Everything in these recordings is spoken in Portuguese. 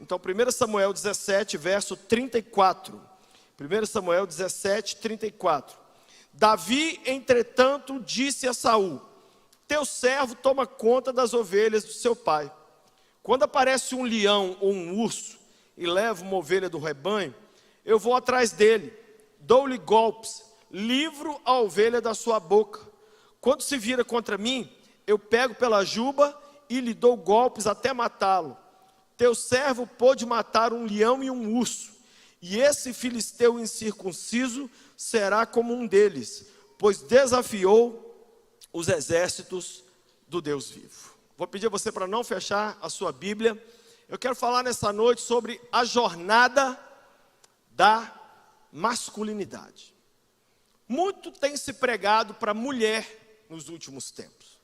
Então, 1 Samuel 17, verso 34. 1 Samuel 17, 34. Davi, entretanto, disse a Saul: teu servo toma conta das ovelhas do seu pai. Quando aparece um leão ou um urso e leva uma ovelha do rebanho, eu vou atrás dele, dou-lhe golpes, livro a ovelha da sua boca. Quando se vira contra mim, eu pego pela juba e lhe dou golpes até matá-lo. Teu servo pôde matar um leão e um urso, e esse filisteu incircunciso será como um deles, pois desafiou os exércitos do Deus vivo. Vou pedir a você para não fechar a sua Bíblia. Eu quero falar nessa noite sobre a jornada da masculinidade. Muito tem se pregado para a mulher nos últimos tempos.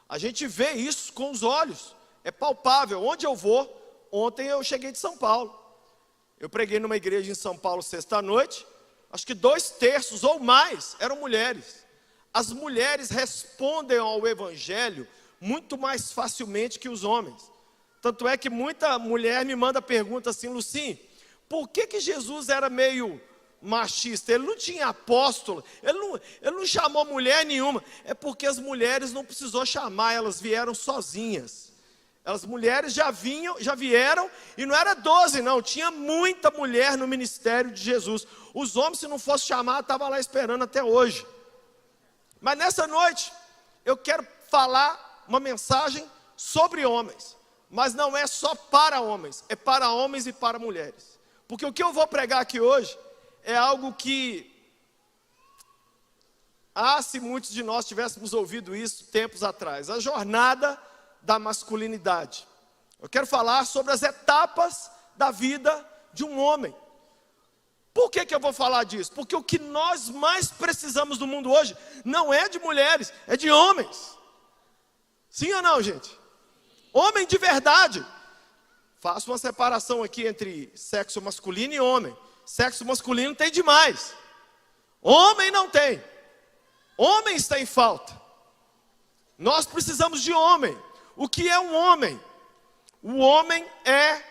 A gente vê isso com os olhos, é palpável. Onde eu vou, ontem eu cheguei de São Paulo. Eu preguei numa igreja em São Paulo sexta-noite, acho que 2/3 ou mais eram mulheres. As mulheres respondem ao evangelho muito mais facilmente que os homens. Tanto é que muita mulher me manda pergunta assim: Lucim, por que Jesus era meio machista? Ele não tinha apóstolo, ele não chamou mulher nenhuma. É porque as mulheres não precisou chamar, elas vieram sozinhas. As mulheres já vieram, e não era 12 não, tinha muita mulher no ministério de Jesus. Os homens, se não fosse chamar, estavam lá esperando até hoje. Mas nessa noite, eu quero falar uma mensagem sobre homens. Mas não é só para homens, é para homens e para mulheres. Porque o que eu vou pregar aqui hoje é algo que, se muitos de nós tivéssemos ouvido isso tempos atrás, a jornada da masculinidade. Eu quero falar sobre as etapas da vida de um homem. Por que eu vou falar disso? Porque o que nós mais precisamos no mundo hoje não é de mulheres, é de homens. Sim ou não, gente? Homem de verdade. Faço uma separação aqui entre sexo masculino e homem. Sexo masculino tem demais. Homem não tem. Homem está em falta. Nós precisamos de homem. O que é um homem? O homem é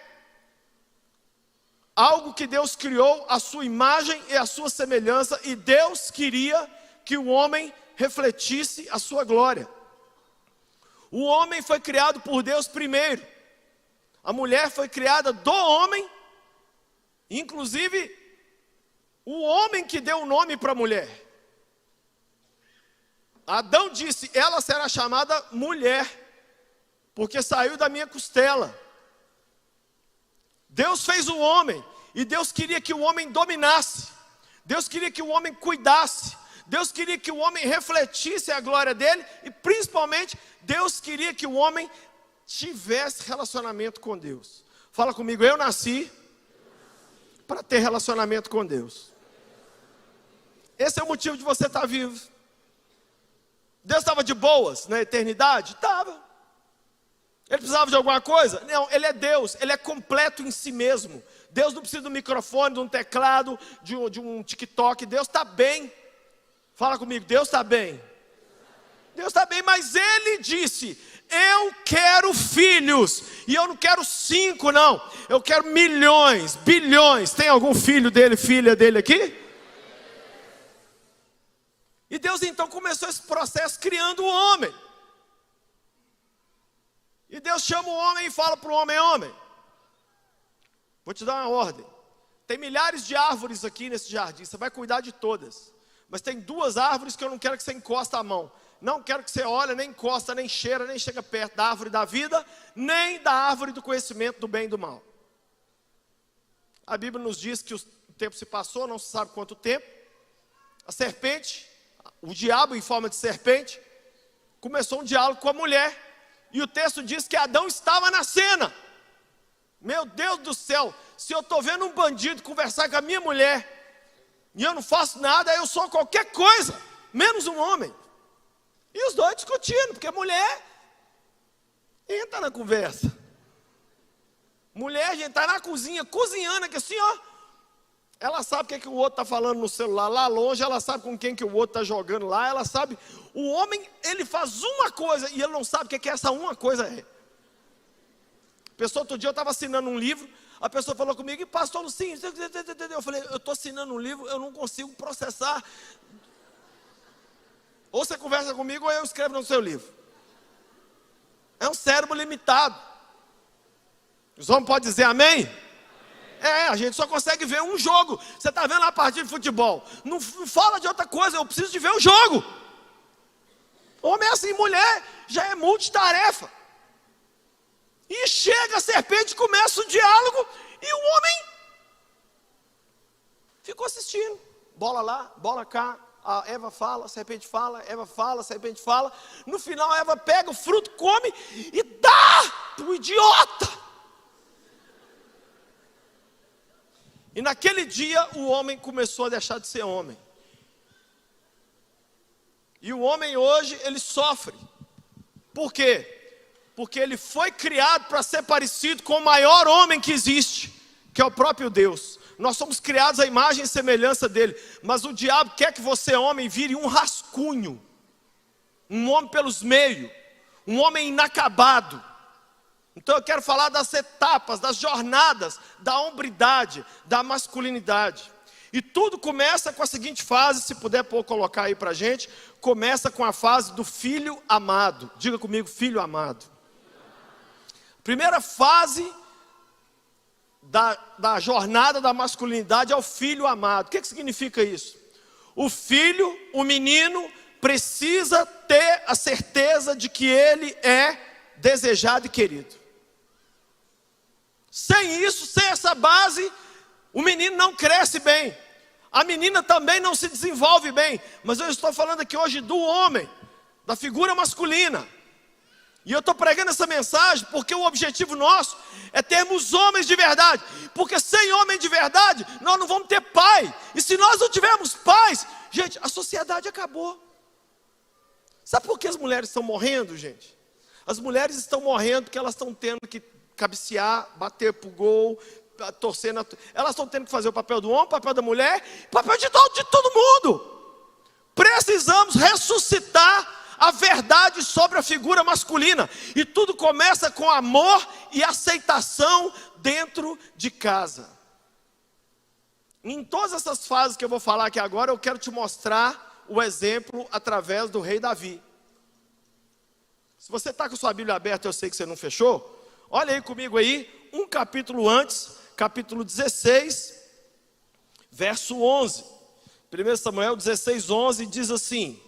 algo que Deus criou, a sua imagem e a sua semelhança, e Deus queria que o homem refletisse a sua glória. O homem foi criado por Deus primeiro. A mulher foi criada do homem. Inclusive, o homem que deu o nome para a mulher. Adão disse: ela será chamada mulher, porque saiu da minha costela. Deus fez o homem, e Deus queria que o homem dominasse. Deus queria que o homem cuidasse. Deus queria que o homem refletisse a glória dele. E principalmente, Deus queria que o homem tivesse relacionamento com Deus. Fala comigo: eu nasci para ter relacionamento com Deus. Esse é o motivo de você estar vivo. Deus estava de boas na eternidade? Estava. Ele precisava de alguma coisa? Não, ele é Deus, ele é completo em si mesmo. Deus não precisa de um microfone, de um teclado, de um TikTok. Deus está bem. Fala comigo: Deus está bem. Deus está bem, mas Ele disse: eu quero filhos. E eu não quero 5 não, eu quero milhões, bilhões. Tem algum filho dele, filha dele aqui? E Deus então começou esse processo criando o homem. E Deus chama o homem e fala para o homem: homem, vou te dar uma ordem. Tem milhares de árvores aqui nesse jardim, você vai cuidar de todas. Mas tem 2 árvores que eu não quero que você encoste a mão. Não quero que você olhe, nem encosta, nem cheira, nem chega perto da árvore da vida, nem da árvore do conhecimento do bem e do mal. A Bíblia nos diz que o tempo se passou, não se sabe quanto tempo. A serpente, o diabo em forma de serpente, começou um diálogo com a mulher. E o texto diz que Adão estava na cena. Meu Deus do céu, se eu estou vendo um bandido conversar com a minha mulher, e eu não faço nada, eu sou qualquer coisa, menos um homem. E os dois discutindo, porque mulher entra na conversa. Mulher, a gente está na cozinha, cozinhando aqui assim, ó. Ela sabe o que o outro está falando no celular lá longe, ela sabe com quem que o outro está jogando lá, ela sabe. O homem, ele faz uma coisa e ele não sabe o que essa uma coisa é. Pessoa, outro dia eu estava assinando um livro, a pessoa falou comigo, e pastor Lucinho, eu falei, eu estou assinando um livro, eu não consigo processar. Ou você conversa comigo, ou eu escrevo no seu livro. É um cérebro limitado. Os homens podem dizer amém? A gente só consegue ver um jogo. Você está vendo a partida de futebol, não fala de outra coisa, eu preciso de ver o jogo. Homem é assim, mulher já é multitarefa. E chega a serpente, começa o diálogo, e o homem ficou assistindo. Bola lá, bola cá, a Eva fala, a serpente fala, Eva fala, a serpente fala. No final a Eva pega o fruto, come e dá pro idiota. E naquele dia o homem começou a deixar de ser homem. E o homem hoje, ele sofre. Por quê? Porque ele foi criado para ser parecido com o maior homem que existe, que é o próprio Deus. Nós somos criados à imagem e semelhança dele. Mas o diabo quer que você, homem, vire um rascunho. Um homem pelos meios. Um homem inacabado. Então eu quero falar das etapas, das jornadas, da hombridade, da masculinidade. E tudo começa com a seguinte fase, se puder colocar aí para a gente. Começa com a fase do filho amado. Diga comigo, filho amado. Primeira fase da jornada da masculinidade é o filho amado. O que significa isso? O filho, o menino, precisa ter a certeza de que ele é desejado e querido. Sem isso, sem essa base, o menino não cresce bem. A menina também não se desenvolve bem. Mas eu estou falando aqui hoje do homem, da figura masculina. E eu estou pregando essa mensagem porque o objetivo nosso é termos homens de verdade. Porque sem homem de verdade, nós não vamos ter pai. E se nós não tivermos pais, gente, a sociedade acabou. Sabe por que as mulheres estão morrendo, gente? As mulheres estão morrendo porque elas estão tendo que cabecear, bater pro gol, torcer na... Elas estão tendo que fazer o papel do homem, o papel da mulher, o papel de todo mundo. Precisamos ressuscitar a verdade sobre a figura masculina. E tudo começa com amor e aceitação dentro de casa. Em todas essas fases que eu vou falar aqui agora, eu quero te mostrar o exemplo através do rei Davi. Se você está com sua Bíblia aberta, eu sei que você não fechou. Olha aí comigo aí, um capítulo antes, capítulo 16, verso 11. 1 Samuel 16, 11 diz assim: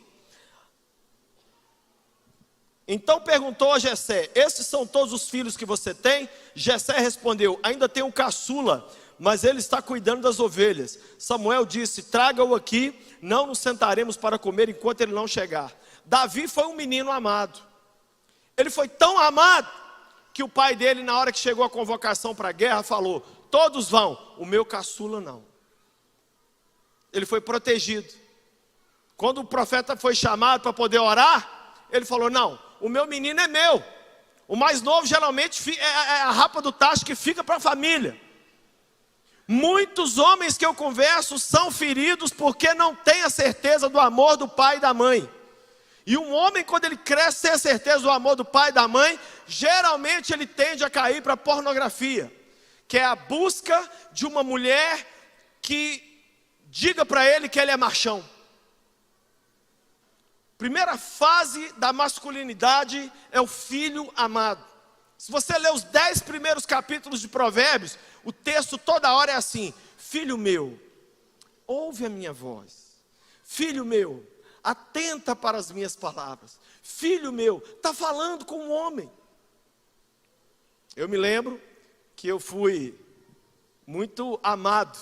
então perguntou a Jessé, esses são todos os filhos que você tem? Jessé respondeu, ainda tenho um caçula, mas ele está cuidando das ovelhas. Samuel disse, traga-o aqui, não nos sentaremos para comer enquanto ele não chegar. Davi foi um menino amado. Ele foi tão amado que o pai dele, na hora que chegou a convocação para a guerra, falou, todos vão, o meu caçula não. Ele foi protegido. Quando o profeta foi chamado para poder orar, ele falou, não, o meu menino é meu. O mais novo geralmente é a rapa do tacho que fica para a família. Muitos homens que eu converso são feridos porque não têm a certeza do amor do pai e da mãe. E um homem, quando ele cresce sem a certeza do amor do pai e da mãe, geralmente ele tende a cair para a pornografia, que é a busca de uma mulher que diga para ele que ele é machão. Primeira fase da masculinidade é o filho amado. Se você ler os 10 primeiros capítulos de Provérbios, o texto toda hora é assim, filho meu, ouve a minha voz. Filho meu, atenta para as minhas palavras. Filho meu, está falando com um homem. Eu me lembro que eu fui muito amado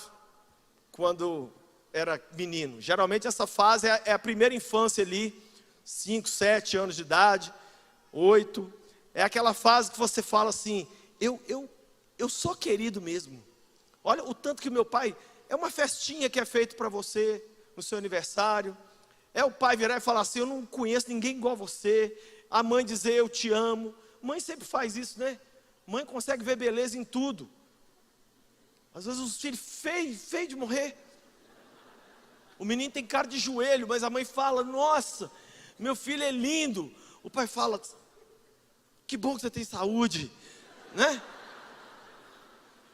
quando era menino. Geralmente essa fase é a primeira infância ali, 5, 7 anos de idade, 8. É aquela fase que você fala assim, eu sou querido mesmo. Olha o tanto que meu pai, é uma festinha que é feita para você, no seu aniversário. É o pai virar e falar assim, eu não conheço ninguém igual a você. A mãe dizer, eu te amo. Mãe sempre faz isso, né? Mãe consegue ver beleza em tudo. Às vezes os filhos feio de morrer. O menino tem cara de joelho, mas a mãe fala, nossa, meu filho é lindo. O pai fala, que bom que você tem saúde, né?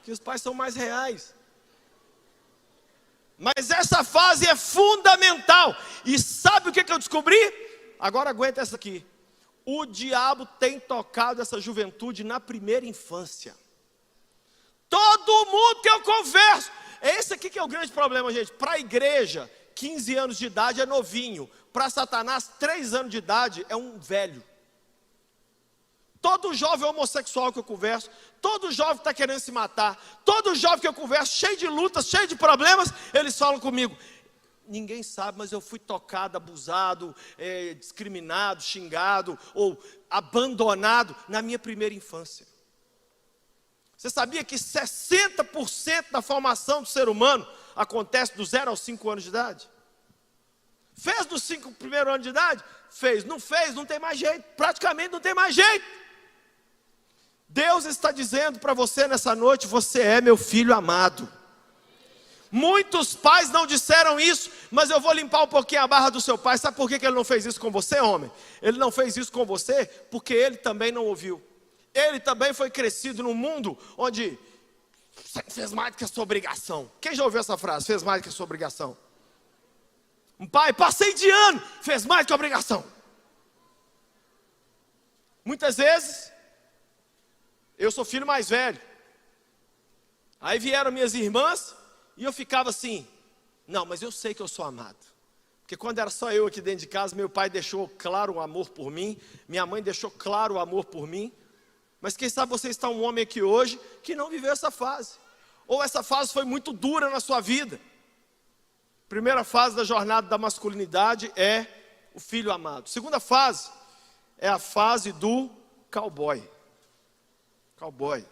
que os pais são mais reais. Mas essa fase é fundamental. E sabe o que eu descobri? Agora aguenta essa aqui. O diabo tem tocado essa juventude na primeira infância. Todo mundo que eu converso. Esse aqui que é o grande problema, gente. Para a igreja, 15 anos de idade é novinho. Para Satanás, 3 anos de idade é um velho. Todo jovem homossexual que eu converso, todo jovem que está querendo se matar, todo jovem que eu converso, cheio de lutas, cheio de problemas, eles falam comigo: ninguém sabe, mas eu fui tocado, abusado, discriminado, xingado ou abandonado na minha primeira infância. Você sabia que 60% da formação do ser humano acontece dos 0 aos 5 anos de idade? Fez dos 5 primeiros anos de idade? Fez. Não fez, não tem mais jeito. Praticamente não tem mais jeito. Deus está dizendo para você nessa noite: você é meu filho amado. Muitos pais não disseram isso, mas eu vou limpar um pouquinho a barra do seu pai. Sabe por que ele não fez isso com você, homem? Ele não fez isso com você porque ele também não ouviu. Ele também foi crescido num mundo onde você fez mais do que a sua obrigação. Quem já ouviu essa frase? Fez mais do que a sua obrigação. Um pai, passei de ano, fez mais do que a obrigação. Muitas vezes, eu sou filho mais velho. Aí vieram minhas irmãs e eu ficava assim: não, mas eu sei que eu sou amado. Porque quando era só eu aqui dentro de casa, meu pai deixou claro o amor por mim, minha mãe deixou claro o amor por mim. Mas quem sabe você está um homem aqui hoje que não viveu essa fase. Ou essa fase foi muito dura na sua vida. Primeira fase da jornada da masculinidade é o filho amado. Segunda fase é a fase do cowboy. Cowboy.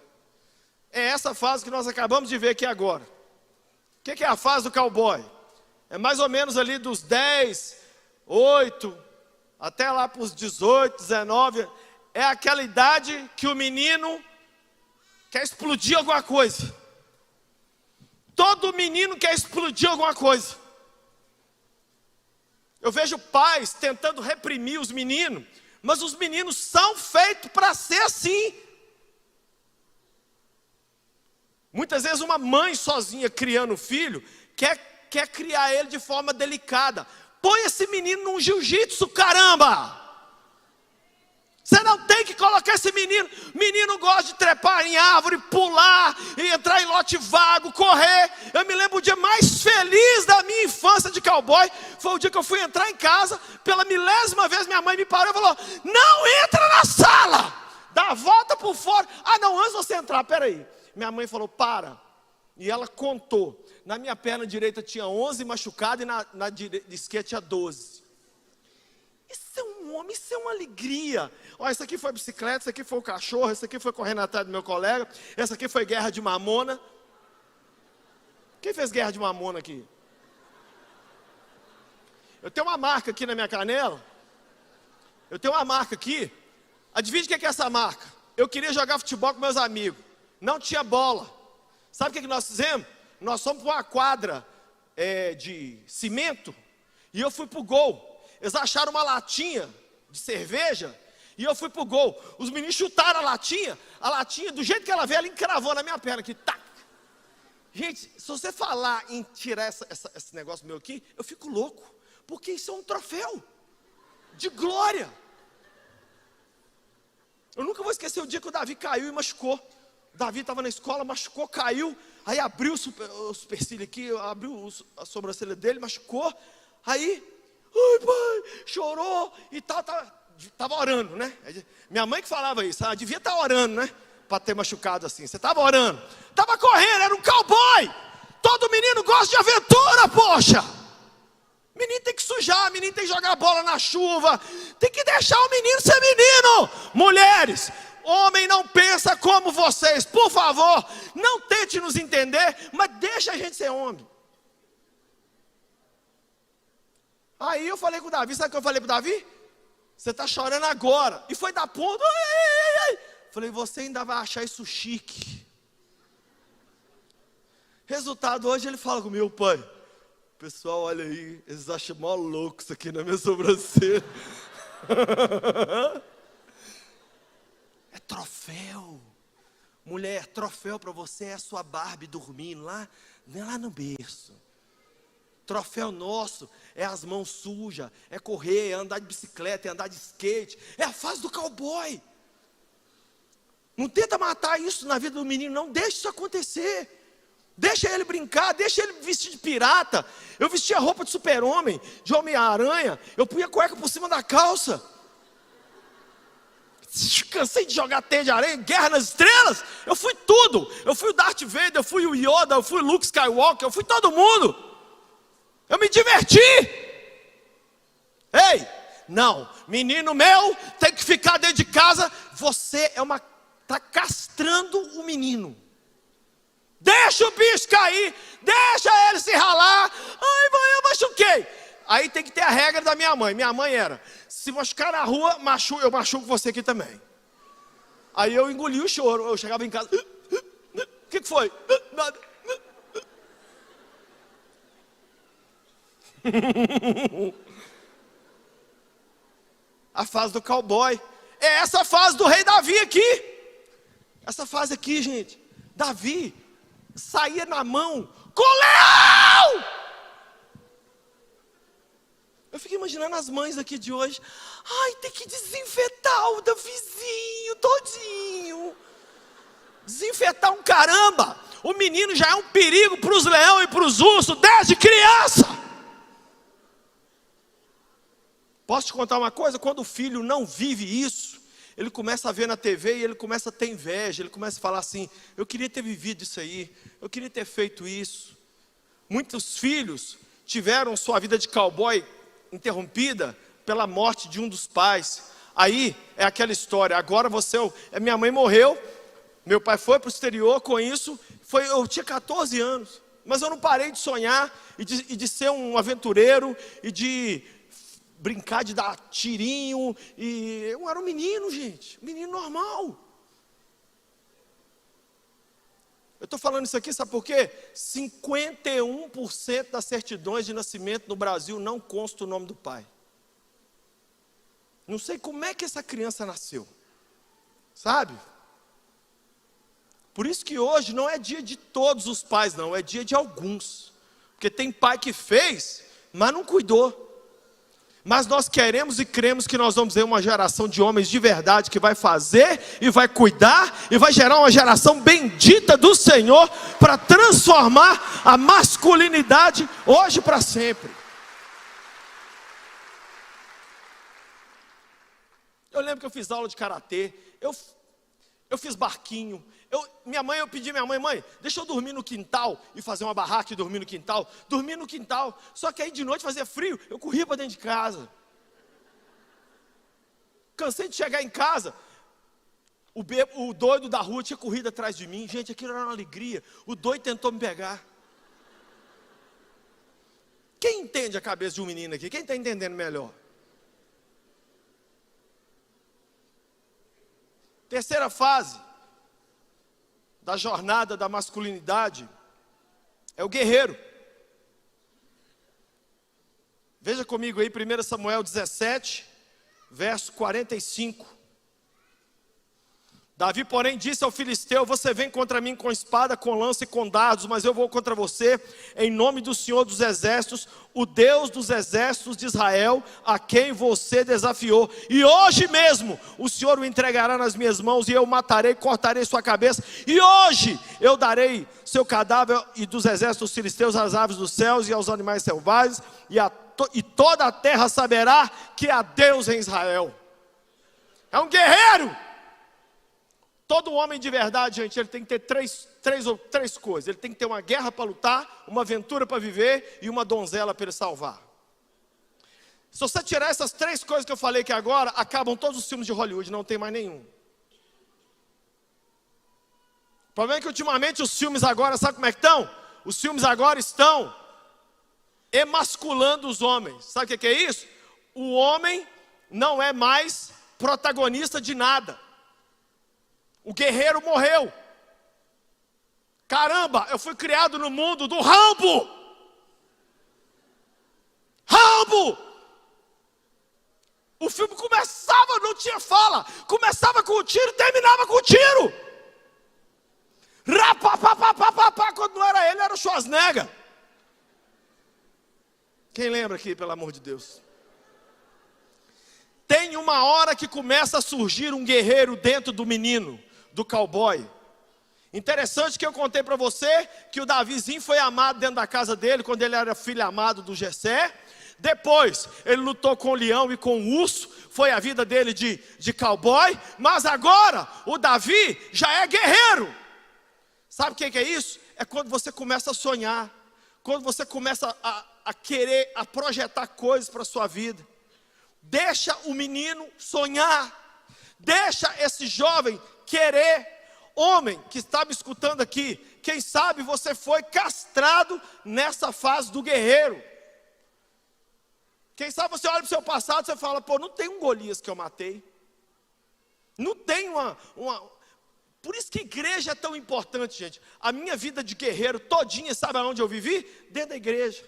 É essa fase que nós acabamos de ver aqui agora. O que é a fase do cowboy? É mais ou menos ali dos 10, 8, até lá para os 18, 19. É aquela idade que o menino quer explodir alguma coisa. Todo menino quer explodir alguma coisa. Eu vejo pais tentando reprimir os meninos, mas os meninos são feitos para ser assim. Muitas vezes uma mãe sozinha criando o filho quer criar ele de forma delicada. Põe esse menino num jiu-jitsu, caramba! Você não tem que colocar esse menino. Menino gosta de trepar em árvore, pular, e entrar em lote vago, correr. Eu me lembro o dia mais feliz da minha infância de cowboy. Foi o dia que eu fui entrar em casa. Pela milésima vez minha mãe me parou e falou: não entra na sala, dá a volta por fora. Ah não, antes de você entrar, peraí. Minha mãe falou: para. E ela contou. Na minha perna direita tinha 11 machucados e na esquerda tinha 12. Isso é um homem, isso é uma alegria. Olha, isso aqui foi bicicleta, isso aqui foi o cachorro, isso aqui foi correndo atrás do meu colega, essa aqui foi guerra de mamona. Quem fez guerra de mamona aqui? Eu tenho uma marca aqui na minha canela. Eu tenho uma marca aqui. Adivinha o que é essa marca? Eu queria jogar futebol com meus amigos. Não tinha bola. Sabe o que nós fizemos? Nós fomos para uma quadra de cimento e eu fui para o gol. Eles acharam uma latinha de cerveja e eu fui pro gol. Os meninos chutaram a latinha do jeito que ela veio, ela encravou na minha perna aqui, tac. Gente, se você falar em tirar esse negócio meu aqui, eu fico louco, porque isso é um troféu de glória. Eu nunca vou esquecer o dia que o Davi caiu e machucou. O Davi estava na escola, machucou, caiu, aí abriu o supercílio aqui, abriu a sobrancelha dele, machucou, aí... ai pai, chorou e tal, estava orando, né? Minha mãe que falava isso, ela devia estar orando, né? Para ter machucado assim, você estava orando, estava correndo, era um cowboy. Todo menino gosta de aventura, poxa. Menino tem que sujar, menino tem que jogar bola na chuva, tem que deixar o menino ser menino. Mulheres, homem não pensa como vocês, por favor, não tente nos entender, mas deixa a gente ser homem. Aí eu falei com o Davi, sabe o que eu falei para o Davi? Você está chorando agora. E foi da ponta. Ai. Falei, você ainda vai achar isso chique. Resultado, hoje ele fala comigo: pai, pessoal, olha aí, eles acham mó louco isso aqui na minha sobrancelha. É troféu. Mulher, troféu para você é a sua Barbie dormindo lá no berço. Troféu nosso é as mãos sujas, é correr, é andar de bicicleta, é andar de skate. É a fase do cowboy. Não tenta matar isso na vida do menino, não. Deixa isso acontecer. Deixa ele brincar, deixa ele vestir de pirata. Eu vestia roupa de super-homem, de Homem-Aranha. Eu punha cueca por cima da calça. Cansei de jogar teia de areia, Guerra nas Estrelas. Eu fui tudo. Eu fui o Darth Vader, eu fui o Yoda, eu fui o Luke Skywalker, eu fui todo mundo. Eu me diverti. Ei, não, menino meu tem que ficar dentro de casa. Você está castrando o menino. Deixa o bicho cair, deixa ele se ralar. Ai, mãe, eu machuquei. Aí tem que ter a regra da minha mãe. Minha mãe era: se machucar na rua, eu machuco você aqui também. Aí eu engoli o choro. Eu chegava em casa: o que foi? Nada. A fase do cowboy. É essa fase do rei Davi aqui. Essa fase aqui, gente. Davi saía na mão com leão. Eu fico imaginando as mães aqui de hoje. Ai, tem que desinfetar o Davizinho todinho. Desinfetar um caramba. O menino já é um perigo para os leões e para os ursos desde criança. Posso te contar uma coisa? Quando o filho não vive isso, ele começa a ver na TV e ele começa a ter inveja. Ele começa a falar assim: eu queria ter vivido isso aí, eu queria ter feito isso. Muitos filhos tiveram sua vida de cowboy interrompida pela morte de um dos pais. Aí é aquela história: agora minha mãe morreu, meu pai foi para o exterior com isso. Eu tinha 14 anos, mas eu não parei de sonhar e de ser um aventureiro e de brincar de dar tirinho. E eu era um menino, gente, um menino normal. Eu estou falando isso aqui, sabe por quê? 51% das certidões de nascimento no Brasil não consta o nome do pai. Não sei como é que essa criança nasceu, sabe? Por isso que hoje não é dia de todos os pais, não, é dia de alguns. Porque tem pai que fez, mas não cuidou. Mas nós queremos e cremos que nós vamos ter uma geração de homens de verdade que vai fazer e vai cuidar e vai gerar uma geração bendita do Senhor para transformar a masculinidade hoje para sempre. Eu lembro que eu fiz aula de karatê, eu fiz barquinho. Eu pedi à minha mãe: mãe, deixa eu dormir no quintal e fazer uma barraca e dormir no quintal. Dormir no quintal, só que aí de noite fazia frio, eu corria para dentro de casa. Cansei de chegar em casa, o doido da rua tinha corrido atrás de mim. Gente, aquilo era uma alegria. O doido tentou me pegar. Quem entende a cabeça de um menino aqui? Quem está entendendo melhor? Terceira fase da jornada da masculinidade é o guerreiro. Veja comigo aí 1 Samuel 17, verso 45. Davi, porém, disse ao filisteu: você vem contra mim com espada, com lança e com dardos, mas eu vou contra você em nome do Senhor dos exércitos, o Deus dos exércitos de Israel, a quem você desafiou. E hoje mesmo o Senhor o entregará nas minhas mãos, e eu o matarei, cortarei sua cabeça. E hoje eu darei seu cadáver e dos exércitos dos filisteus às aves dos céus e aos animais selvagens, e toda a terra saberá que há Deus em Israel. É um guerreiro. Todo homem de verdade, gente, ele tem que ter três coisas. Ele tem que ter uma guerra para lutar, uma aventura para viver e uma donzela para ele salvar. Se você tirar essas 3 coisas que eu falei aqui agora, acabam todos os filmes de Hollywood, não tem mais nenhum. O problema é que ultimamente os filmes agora, sabe como é que estão? Os filmes agora estão emasculando os homens. Sabe o que é isso? O homem não é mais protagonista de nada. O guerreiro morreu. Caramba, eu fui criado no mundo do Rambo. Rambo! O filme começava, não tinha fala. Começava com o tiro e terminava com o tiro. Rapapapapapá, quando não era ele, era o Schwarzenegger. Quem lembra aqui, pelo amor de Deus? Tem uma hora que começa a surgir um guerreiro dentro do menino, do cowboy. Interessante que eu contei para você que o Davizinho foi amado dentro da casa dele, quando ele era filho amado do Jessé. Depois, ele lutou com o leão e com o urso, foi a vida dele de cowboy. Mas agora, o Davi já é guerreiro. Sabe o que é isso? É quando você começa a sonhar, quando você começa a querer, a projetar coisas para a sua vida. Deixa o menino sonhar, deixa esse jovem querer. Homem que está me escutando aqui, quem sabe você foi castrado nessa fase do guerreiro. Quem sabe você olha para o seu passado e você fala, pô, não tem um Golias que eu matei. Não tem uma... Por isso que igreja é tão importante, gente. A minha vida de guerreiro todinha, sabe aonde eu vivi? Dentro da igreja.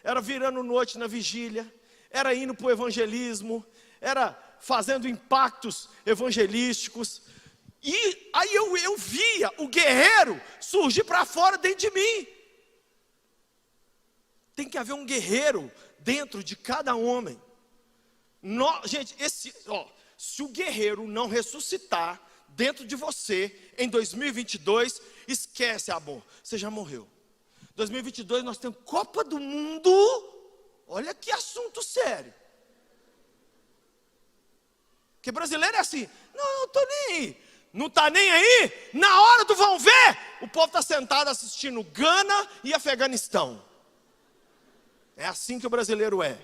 Era virando noite na vigília, era indo para o evangelismo, era fazendo impactos evangelísticos. E aí eu via o guerreiro surgir para fora dentro de mim. Tem que haver um guerreiro dentro de cada homem. Gente, se o guerreiro não ressuscitar dentro de você em 2022, esquece, amor, você já morreu. 2022 nós temos Copa do Mundo. Olha que assunto sério. Porque brasileiro é assim, não estou nem aí. Não está nem aí? Na hora do vão ver, o povo está sentado assistindo Gana e Afeganistão. É assim que o brasileiro é.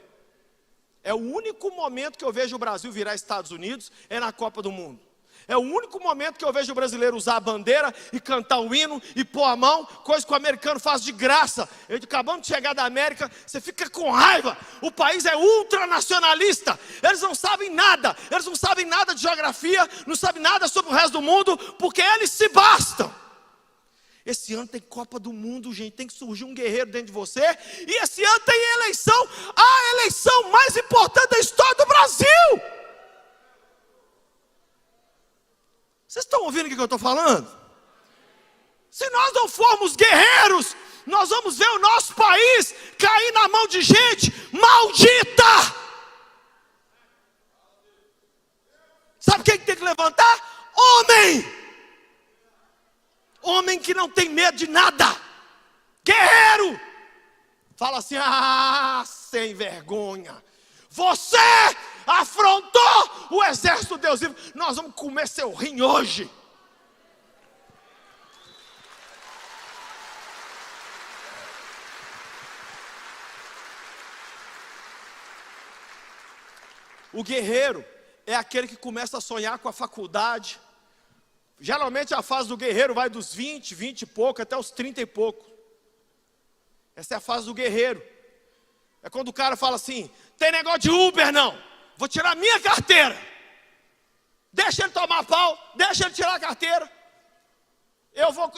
É o único momento que eu vejo o Brasil virar Estados Unidos, é na Copa do Mundo. É o único momento que eu vejo o brasileiro usar a bandeira e cantar o hino e pôr a mão, coisa que o americano faz de graça. Acabamos de chegar da América, você fica com raiva. O país é ultranacionalista, eles não sabem nada de geografia, não sabem nada sobre o resto do mundo, porque eles se bastam. Esse ano tem Copa do Mundo, gente, tem que surgir um guerreiro dentro de você. E esse ano tem eleição, a eleição mais importante da história do Brasil. Vocês estão ouvindo o que eu estou falando? Se nós não formos guerreiros, nós vamos ver o nosso país cair na mão de gente maldita. Sabe quem tem que levantar? Homem! Homem que não tem medo de nada. Guerreiro! Fala assim, sem vergonha. Você afrontou o exército de Deus vivo. Nós vamos comer seu rim hoje. O guerreiro é aquele que começa a sonhar com a faculdade. Geralmente a fase do guerreiro vai dos 20 e pouco, até os 30 e pouco. Essa é a fase do guerreiro. É quando o cara fala assim, tem negócio de Uber não, vou tirar minha carteira. Deixa ele tomar pau, deixa ele tirar a carteira. Eu vou,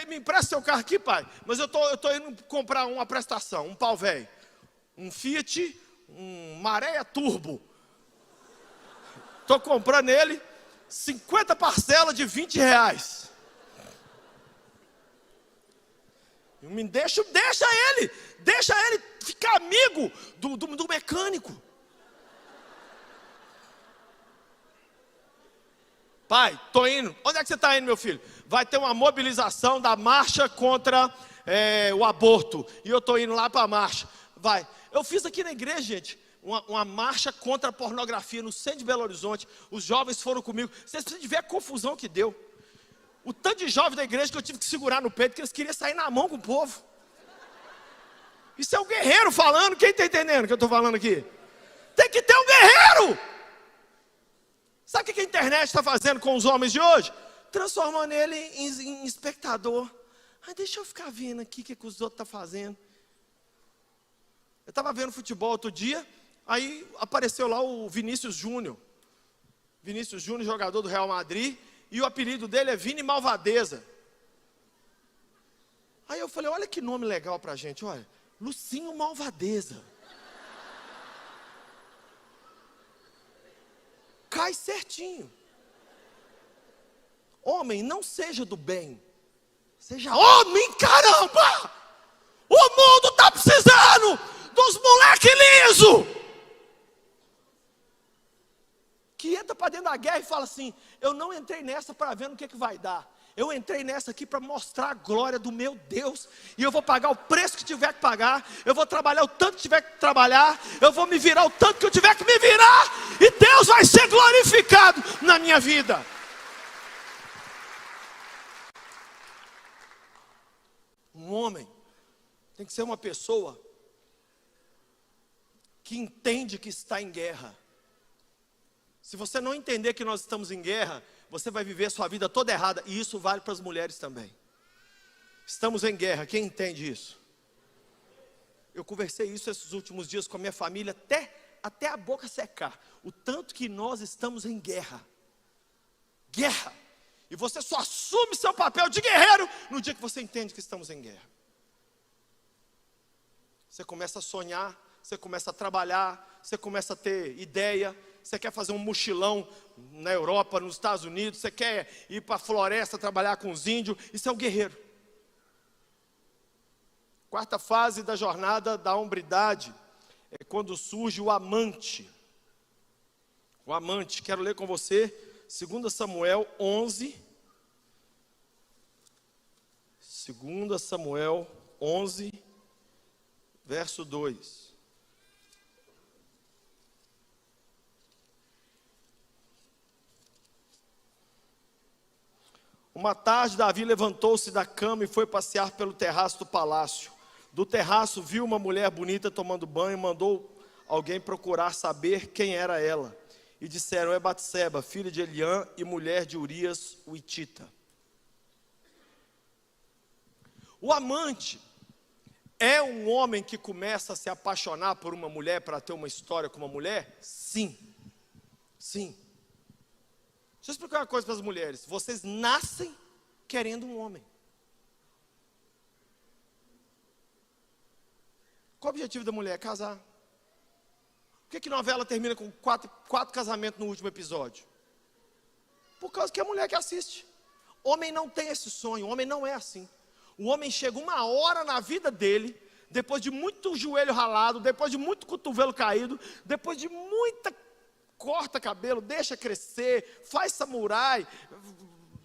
me empresta seu carro aqui, pai. Mas eu tô indo comprar uma prestação, um pau velho. Um Fiat, um Maré Turbo. Estou comprando ele, 50 parcelas de R$20. Deixa ele ficar amigo do mecânico. Pai, estou indo. Onde é que você está indo, meu filho? Vai ter uma mobilização da marcha contra o aborto. E eu estou indo lá para a marcha. Vai. Eu fiz aqui na igreja, gente, uma marcha contra a pornografia no centro de Belo Horizonte. Os jovens foram comigo. Vocês precisam de ver a confusão que deu. O tanto de jovem da igreja que eu tive que segurar no peito, que eles queriam sair na mão com o povo. Isso é o guerreiro falando. Quem está entendendo o que eu estou falando aqui? Tem que ter um guerreiro. Sabe o que a internet está fazendo com os homens de hoje? Transformando ele em espectador. Deixa eu ficar vendo aqui o que os outros estão fazendo. Eu estava vendo futebol outro dia, aí apareceu lá o Vinícius Júnior. Vinícius Júnior, jogador do Real Madrid, e o apelido dele é Vini Malvadeza. Aí eu falei, olha que nome legal pra gente, olha, Lucinho Malvadeza. Cai certinho. Homem, não seja do bem, Seja homem, caramba! O mundo está precisando dos moleque liso, que entra para dentro da guerra e fala assim: eu não entrei nessa para ver no que vai dar. Eu entrei nessa aqui para mostrar a glória do meu Deus, e eu vou pagar o preço que tiver que pagar, eu vou trabalhar o tanto que tiver que trabalhar, eu vou me virar o tanto que eu tiver que me virar, e Deus vai ser glorificado na minha vida. Um homem tem que ser uma pessoa que entende que está em guerra. Se você não entender que nós estamos em guerra, você vai viver a sua vida toda errada. E isso vale para as mulheres também. Estamos em guerra, quem entende isso? Eu conversei isso esses últimos dias com a minha família, até a boca secar. O tanto que nós estamos em guerra. Guerra. E você só assume seu papel de guerreiro no dia que você entende que estamos em guerra. Você começa a sonhar, você começa a trabalhar, você começa a ter ideia. Você quer fazer um mochilão na Europa, nos Estados Unidos, você quer ir para a floresta trabalhar com os índios, isso é o guerreiro. Quarta fase da jornada da hombridade é quando surge o amante. O amante, quero ler com você 2 Samuel 11. 2 Samuel 11, verso 2. Uma tarde, Davi levantou-se da cama e foi passear pelo terraço do palácio. Do terraço viu uma mulher bonita tomando banho e mandou alguém procurar saber quem era ela. E disseram: é Batseba, filha de Eliã e mulher de Urias, o hitita. O amante é um homem que começa a se apaixonar por uma mulher para ter uma história com uma mulher? Sim. Sim. Deixa eu explicar uma coisa para as mulheres. Vocês nascem querendo um homem. Qual o objetivo da mulher? Casar. Por que novela termina com quatro casamentos no último episódio? Por causa que é a mulher que assiste. Homem não tem esse sonho, homem não é assim. O homem chega uma hora na vida dele, depois de muito joelho ralado, depois de muito cotovelo caído, depois de muita corta cabelo, deixa crescer, faz samurai,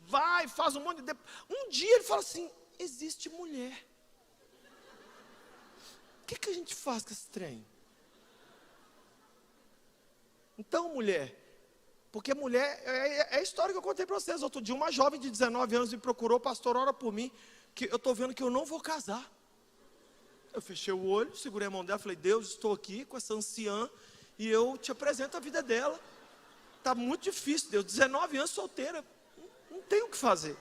vai, faz um monte de... Um dia ele fala assim: existe mulher. O que a gente faz com esse trem? Então, mulher, porque mulher, é a história que eu contei para vocês. Outro dia uma jovem de 19 anos me procurou: pastor, ora por mim, que eu estou vendo que eu não vou casar. Eu fechei o olho, segurei a mão dela, falei: Deus, estou aqui com essa anciã e eu te apresento a vida dela. Está muito difícil, Deus, 19 anos solteira, não tenho o que fazer.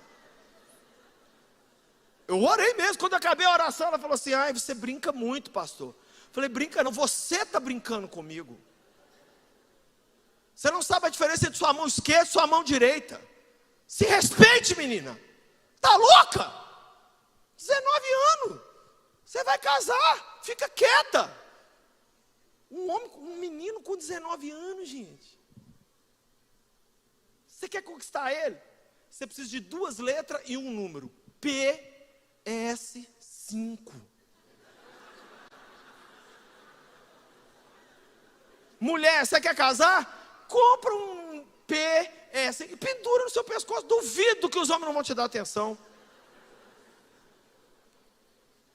Eu orei mesmo, quando eu acabei a oração, ela falou assim: ai, você brinca muito, pastor. Eu falei: brinca não, você está brincando comigo. Você não sabe a diferença entre sua mão esquerda e sua mão direita. Se respeite, menina. Está louca? 19 anos, você vai casar, fica quieta. Um menino com 19 anos, gente. Você quer conquistar ele? Você precisa de 2 letras e um número. PS5. Mulher, você quer casar? Compra um PS e pendura no seu pescoço. Duvido que os homens não vão te dar atenção.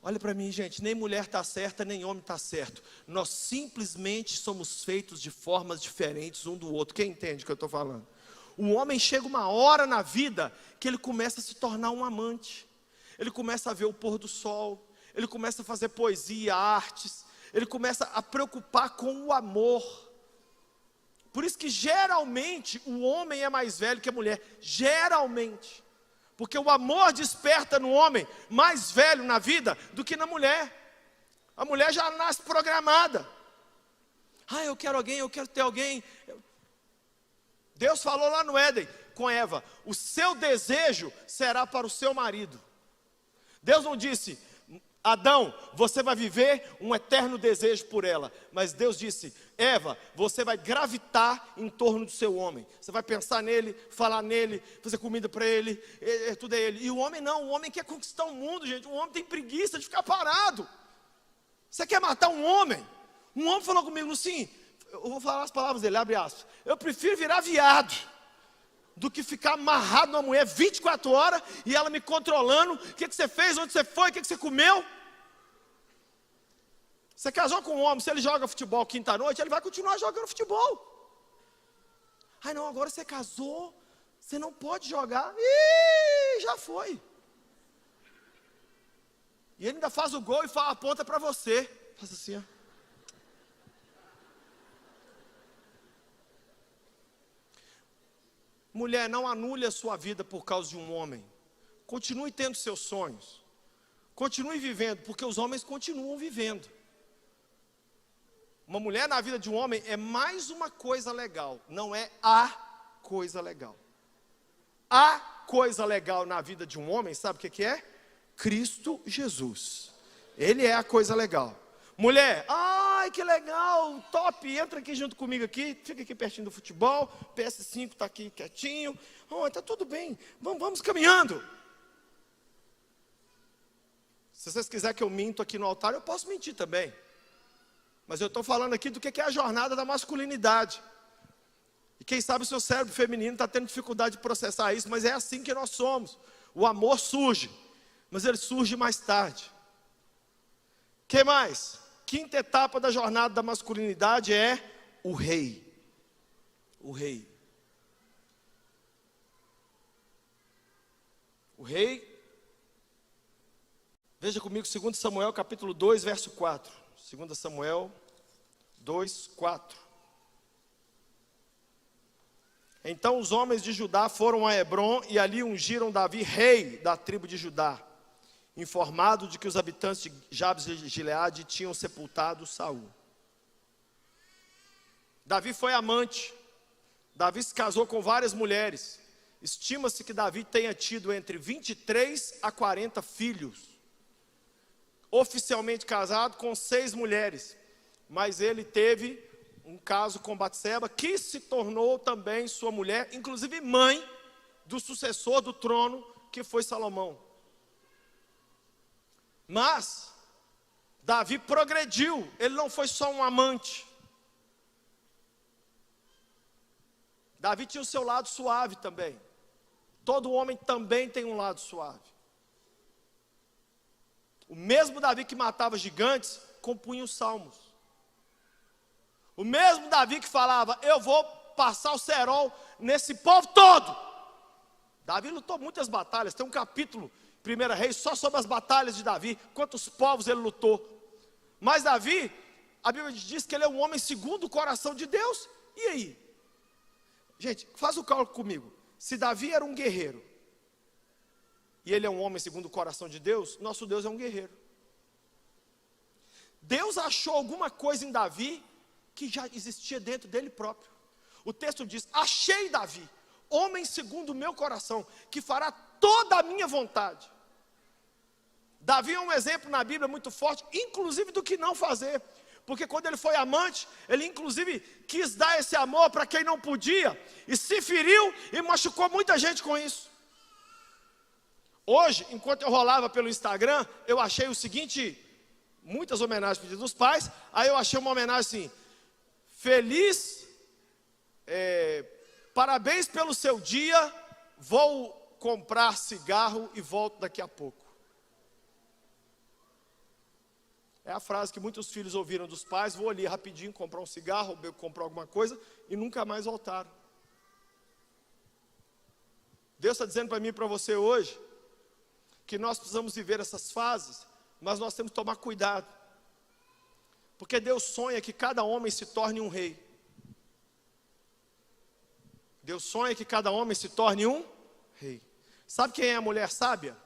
Olha para mim, gente, nem mulher está certa, nem homem está certo. Nós simplesmente somos feitos de formas diferentes um do outro. Quem entende o que eu estou falando? O homem chega uma hora na vida que ele começa a se tornar um amante. Ele começa a ver o pôr do sol, ele começa a fazer poesia, artes, ele começa a preocupar com o amor. Por isso que geralmente o homem é mais velho que a mulher, geralmente. Porque o amor desperta no homem mais velho na vida do que na mulher. A mulher já nasce programada. Ah, eu quero alguém, eu quero ter alguém. Deus falou lá no Éden com Eva: o seu desejo será para o seu marido. Deus não disse: Adão, você vai viver um eterno desejo por ela. Mas Deus disse, Eva, você vai gravitar em torno do seu homem. Você vai pensar nele, falar nele, fazer comida para ele, tudo é ele. E o homem não, o homem quer conquistar o mundo, gente. O homem tem preguiça de ficar parado. Você quer matar um homem? Um homem falou comigo assim, eu vou falar as palavras dele, abre aspas. Eu prefiro virar viado do que ficar amarrado numa mulher 24 horas e ela me controlando. O que você fez, onde você foi, o que você comeu? Você casou com um homem, se ele joga futebol quinta-noite, ele vai continuar jogando futebol. Ai não, agora você casou, você não pode jogar. Ih, já foi. E ele ainda faz o gol e aponta para você. Faz assim, ó. Mulher, não anule a sua vida por causa de um homem. Continue tendo seus sonhos. Continue vivendo, porque os homens continuam vivendo. Uma mulher na vida de um homem é mais uma coisa legal, não é a coisa legal. A coisa legal na vida de um homem, sabe o que é? Cristo Jesus. Ele é a coisa legal. Mulher, ai que legal, top, entra aqui junto comigo aqui, fica aqui pertinho do futebol, PS5 está aqui quietinho, está tudo bem, vamos caminhando. Se vocês quiserem que eu minto aqui no altar, eu posso mentir também. Mas eu estou falando aqui do que é a jornada da masculinidade. E quem sabe o seu cérebro feminino está tendo dificuldade de processar isso, mas é assim que nós somos. O amor surge, mas ele surge mais tarde. O que mais? Quinta etapa da jornada da masculinidade é o rei. O rei. O rei. Veja comigo 2 Samuel capítulo 2, verso 4. 2 Samuel 2, 4. Então os homens de Judá foram a Hebrom e ali ungiram Davi rei da tribo de Judá, informado de que os habitantes de Jabes de Gileade tinham sepultado Saul. Davi foi amante. Davi se casou com várias mulheres. Estima-se que Davi tenha tido entre 23 a 40 filhos. Oficialmente casado com 6 mulheres. Mas ele teve um caso com Batseba, que se tornou também sua mulher, inclusive mãe do sucessor do trono, que foi Salomão. Mas Davi progrediu, ele não foi só um amante. Davi tinha o seu lado suave também. Todo homem também tem um lado suave. O mesmo Davi que matava gigantes, compunha os salmos. O mesmo Davi que falava, eu vou passar o cerol nesse povo todo. Davi lutou muitas batalhas, tem um capítulo 1 Reis, só sobre as batalhas de Davi, quantos povos ele lutou. Mas Davi, a Bíblia diz que ele é um homem segundo o coração de Deus. E aí? Gente, faz o cálculo comigo. Se Davi era um guerreiro, e ele é um homem segundo o coração de Deus, nosso Deus é um guerreiro. Deus achou alguma coisa em Davi, que já existia dentro dele próprio. O texto diz, achei Davi, homem segundo o meu coração, que fará toda a minha vontade. Davi é um exemplo na Bíblia muito forte, inclusive do que não fazer, porque quando ele foi amante, ele inclusive quis dar esse amor para quem não podia, e se feriu e machucou muita gente com isso. Hoje, enquanto eu rolava pelo Instagram, eu achei o seguinte, muitas homenagens pedidas dos pais, aí eu achei uma homenagem assim, feliz, parabéns pelo seu dia, vou comprar cigarro e volto daqui a pouco. É a frase que muitos filhos ouviram dos pais, vou ali rapidinho comprar um cigarro, comprar alguma coisa, e nunca mais voltaram. Deus está dizendo para mim e para você hoje, que nós precisamos viver essas fases, mas nós temos que tomar cuidado. Porque Deus sonha que cada homem se torne um rei. Deus sonha que cada homem se torne um rei. Sabe quem é a mulher sábia?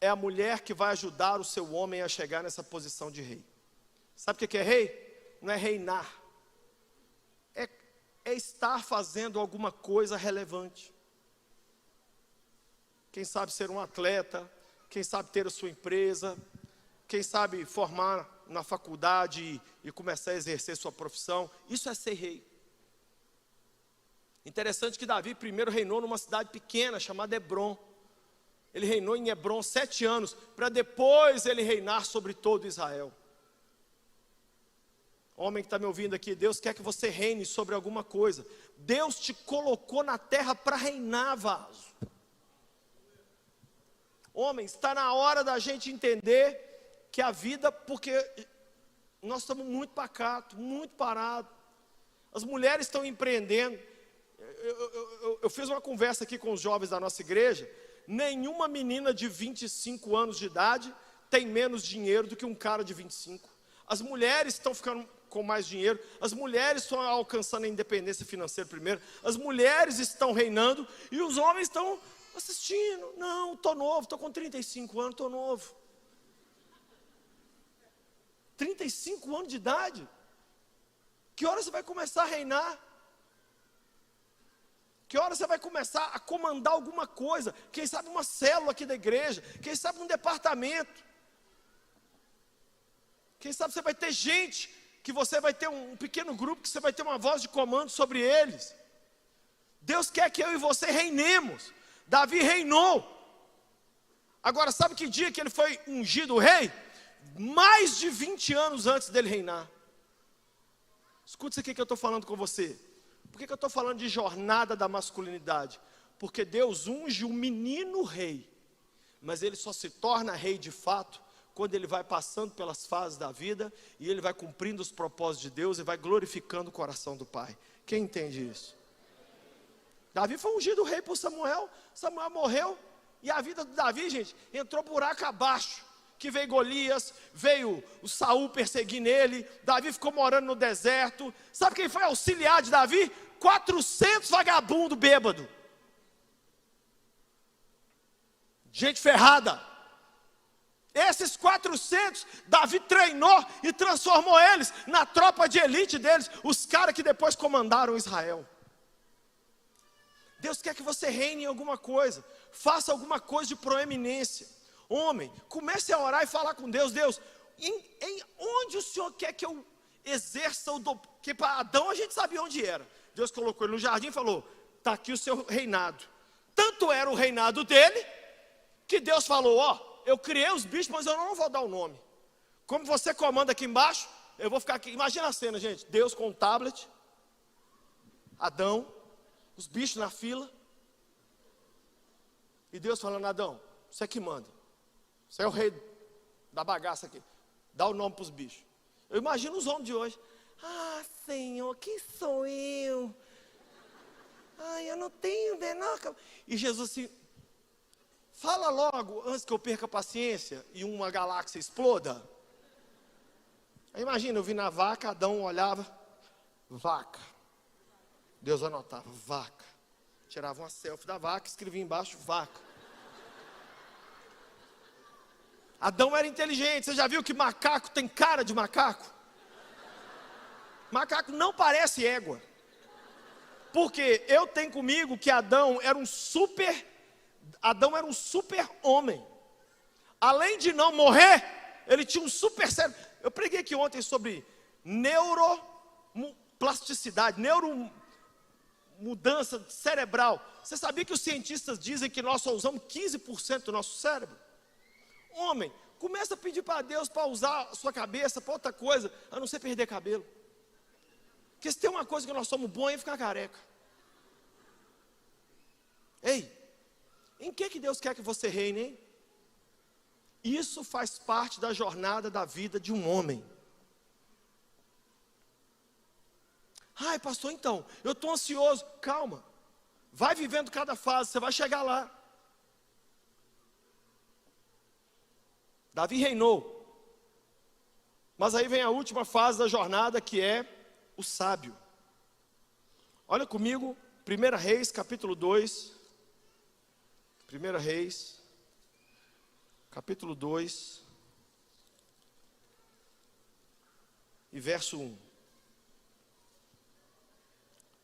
É a mulher que vai ajudar o seu homem a chegar nessa posição de rei. Sabe o que é rei? Não é reinar. É estar fazendo alguma coisa relevante. Quem sabe ser um atleta, quem sabe ter a sua empresa, quem sabe, formar na faculdade e começar a exercer sua profissão. Isso é ser rei. Interessante que Davi primeiro reinou numa cidade pequena chamada Hebrom. Ele reinou em Hebrom 7 anos, para depois ele reinar sobre todo Israel. Homem que está me ouvindo aqui, Deus quer que você reine sobre alguma coisa. Deus te colocou na terra para reinar, vaso. Homem, está na hora da gente entender que a vida, porque nós estamos muito pacatos, muito parados. As mulheres estão empreendendo. Eu fiz uma conversa aqui com os jovens da nossa igreja. Nenhuma menina de 25 anos de idade tem menos dinheiro do que um cara de 25. As mulheres estão ficando com mais dinheiro, as mulheres estão alcançando a independência financeira primeiro, as mulheres estão reinando e os homens estão assistindo. Não, estou novo, estou com 35 anos, estou novo. 35 anos de idade? Que hora você vai começar a reinar? Que hora você vai começar a comandar alguma coisa? Quem sabe uma célula aqui da igreja, quem sabe um departamento. Quem sabe você vai ter gente, que você vai ter um pequeno grupo, que você vai ter uma voz de comando sobre eles. Deus quer que eu e você reinemos. Davi reinou. Agora, sabe que dia que ele foi ungido rei? Mais de 20 anos antes dele reinar. Escuta isso aqui que eu estou falando com você. Por que eu estou falando de jornada da masculinidade? Porque Deus unge um menino rei, mas ele só se torna rei de fato quando ele vai passando pelas fases da vida e ele vai cumprindo os propósitos de Deus e vai glorificando o coração do Pai. Quem entende isso? Davi foi ungido rei por Samuel. Samuel morreu e a vida de Davi, gente, entrou buraco abaixo. Que veio Golias, veio o Saul perseguindo ele, Davi ficou morando no deserto. Sabe quem foi auxiliar de Davi? 400 vagabundos bêbados. Gente ferrada. Esses 400, Davi treinou e transformou eles na tropa de elite deles, os caras que depois comandaram Israel. Deus quer que você reine em alguma coisa, faça alguma coisa de proeminência. Homem, comece a orar e falar com Deus. Deus, em onde o Senhor quer que eu exerça o dom? Porque para Adão a gente sabia onde era. Deus colocou ele no jardim e falou, está aqui o seu reinado. Tanto era o reinado dele, que Deus falou, ó, eu criei os bichos, mas eu não vou dar o nome. Como você comanda aqui embaixo, eu vou ficar aqui. Imagina a cena, gente. Deus com um tablet, Adão, os bichos na fila, e Deus falando, Adão, você é que manda. Você é o rei da bagaça aqui. Dá o nome para os bichos. Eu imagino os homens de hoje. Ah, Senhor, quem sou eu? Ai, eu não tenho menor. E Jesus assim, fala logo antes que eu perca a paciência e uma galáxia exploda. Aí imagina, eu vi na vaca, Adão olhava, vaca. Deus anotava, vaca. Tirava uma selfie da vaca, escrevia embaixo, vaca. Adão era inteligente. Você já viu que macaco tem cara de macaco? Macaco não parece égua. Porque eu tenho comigo que Adão era um super homem. Além de não morrer, ele tinha um super cérebro. Eu preguei aqui ontem sobre neuroplasticidade, neuromudança cerebral. Você sabia que os cientistas dizem que nós só usamos 15% do nosso cérebro? Homem, começa a pedir para Deus para usar a sua cabeça para outra coisa, a não ser perder cabelo. Porque se tem uma coisa que nós somos bons é ficar careca. Ei, em que Deus quer que você reine, hein? Isso faz parte da jornada da vida de um homem. Ai, pastor, então, eu estou ansioso. Calma, vai vivendo cada fase, você vai chegar lá. Davi reinou, mas aí vem a última fase da jornada, que é o sábio. Olha comigo, 1 Reis, capítulo 2. 1 Reis, capítulo 2, e verso 1.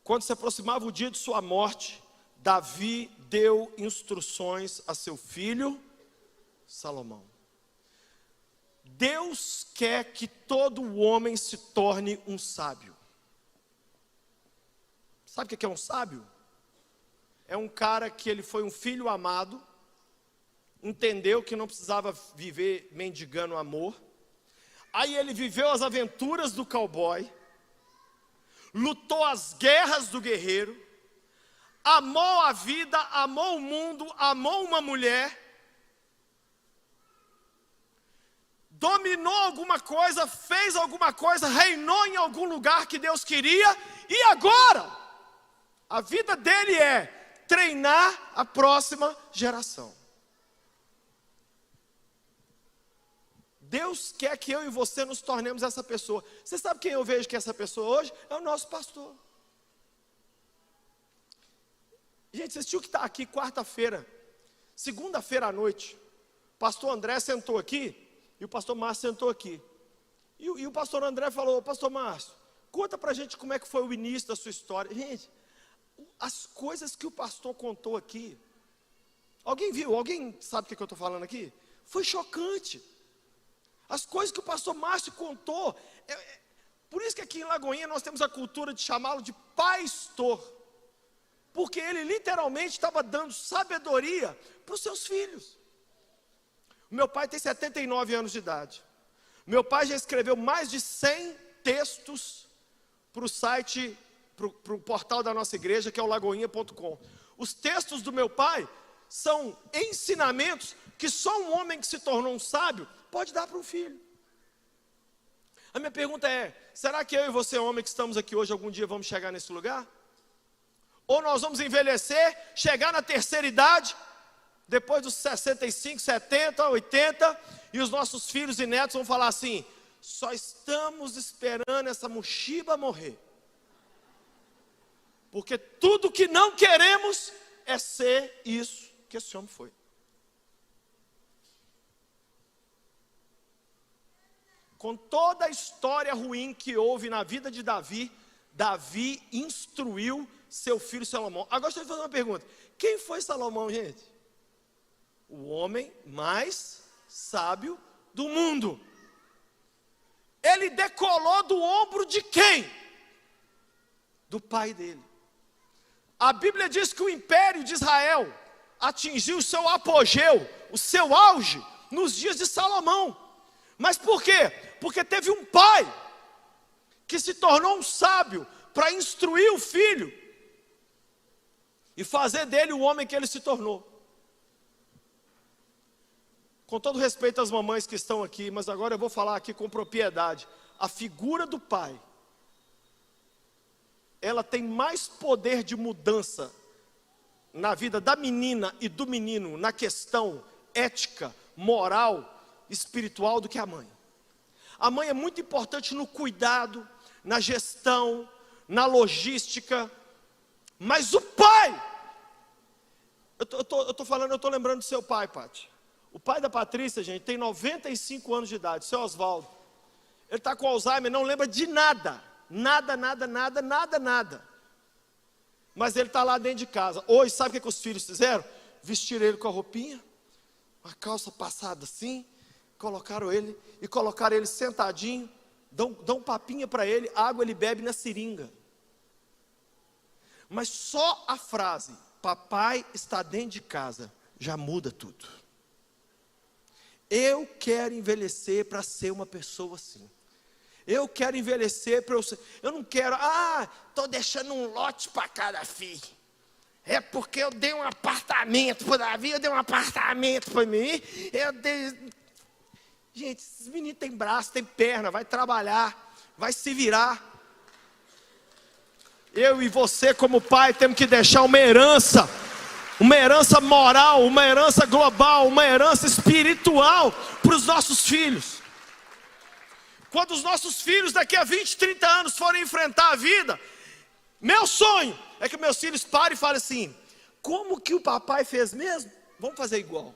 Quando se aproximava o dia de sua morte, Davi deu instruções a seu filho Salomão. Deus quer que todo homem se torne um sábio. Sabe o que é um sábio? É um cara que ele foi um filho amado, entendeu que não precisava viver mendigando amor, aí ele viveu as aventuras do cowboy, lutou as guerras do guerreiro, amou a vida, amou o mundo, amou uma mulher, dominou alguma coisa, fez alguma coisa, reinou em algum lugar que Deus queria, e agora, a vida dele é treinar a próxima geração. Deus quer que eu e você nos tornemos essa pessoa. Você sabe quem eu vejo que é essa pessoa hoje? É o nosso pastor. Gente, vocês tinham que estar aqui quarta-feira, segunda-feira à noite. O pastor André sentou aqui e o pastor Márcio sentou aqui. E o pastor André falou: pastor Márcio, conta pra gente como é que foi o início da sua história. Gente, as coisas que o pastor contou aqui, alguém viu? Alguém sabe o que eu estou falando aqui? Foi chocante. As coisas que o pastor Márcio contou, por isso que aqui em Lagoinha nós temos a cultura de chamá-lo de pastor, porque ele literalmente estava dando sabedoria para os seus filhos. O meu pai tem 79 anos de idade. Meu pai já escreveu mais de 100 textos para o site, para o portal da nossa igreja, que é o lagoinha.com. Os textos do meu pai são ensinamentos que só um homem que se tornou um sábio pode dar para um filho. A minha pergunta é: será que eu e você, homem que estamos aqui hoje, algum dia vamos chegar nesse lugar? Ou nós vamos envelhecer, chegar na terceira idade, depois dos 65, 70, 80, e os nossos filhos e netos vão falar assim: só estamos esperando essa mochiba morrer, porque tudo que não queremos é ser isso que esse homem foi. Com toda a história ruim que houve na vida de Davi, Davi instruiu seu filho Salomão. Agora deixa eu fazer uma pergunta: quem foi Salomão, gente? O homem mais sábio do mundo. Ele decolou do ombro de quem? Do pai dele. A Bíblia diz que o império de Israel atingiu o seu apogeu, o seu auge, nos dias de Salomão. Mas por quê? Porque teve um pai que se tornou um sábio para instruir o filho e fazer dele o homem que ele se tornou. Com todo respeito às mamães que estão aqui, mas agora eu vou falar aqui com propriedade. A figura do pai, ela tem mais poder de mudança na vida da menina e do menino, na questão ética, moral, espiritual, do que a mãe. A mãe é muito importante no cuidado, na gestão, na logística, mas o pai, eu estou lembrando do seu pai, Pati. O pai da Patrícia, gente, tem 95 anos de idade, seu Oswaldo. Ele está com Alzheimer, não lembra de nada. Nada. Mas ele está lá dentro de casa. Hoje, sabe o que os filhos fizeram? Vestiram ele com a roupinha, uma calça passada assim, colocaram ele sentadinho, dão papinha para ele, água ele bebe na seringa. Mas só a frase, papai está dentro de casa, já muda tudo. Eu quero envelhecer para ser uma pessoa assim. Eu quero envelhecer para eu ser. Eu não quero, estou deixando um lote para cada filho. É porque eu dei um apartamento para o Davi, eu dei um apartamento para mim. Gente, esses meninos têm braço, têm perna, vai trabalhar, vai se virar. Eu e você, como pai, temos que deixar uma herança moral, uma herança global, uma herança espiritual para os nossos filhos. Quando os nossos filhos daqui a 20, 30 anos forem enfrentar a vida, meu sonho é que meus filhos parem e falem assim: como que o papai fez mesmo? Vamos fazer igual.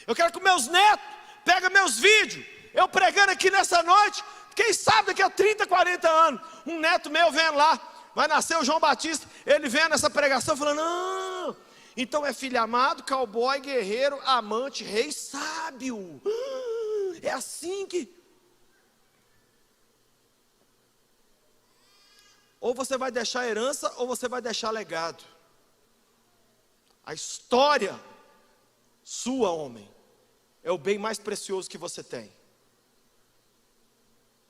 Eu quero que meus netos peguem meus vídeos, eu pregando aqui nessa noite, quem sabe daqui a 30, 40 anos, um neto meu vendo lá, vai nascer o João Batista, ele vendo essa pregação falando: não, então é filho amado, cowboy, guerreiro, amante, rei, sábio. É assim que... Ou você vai deixar herança, ou você vai deixar legado. A história sua, homem, é o bem mais precioso que você tem.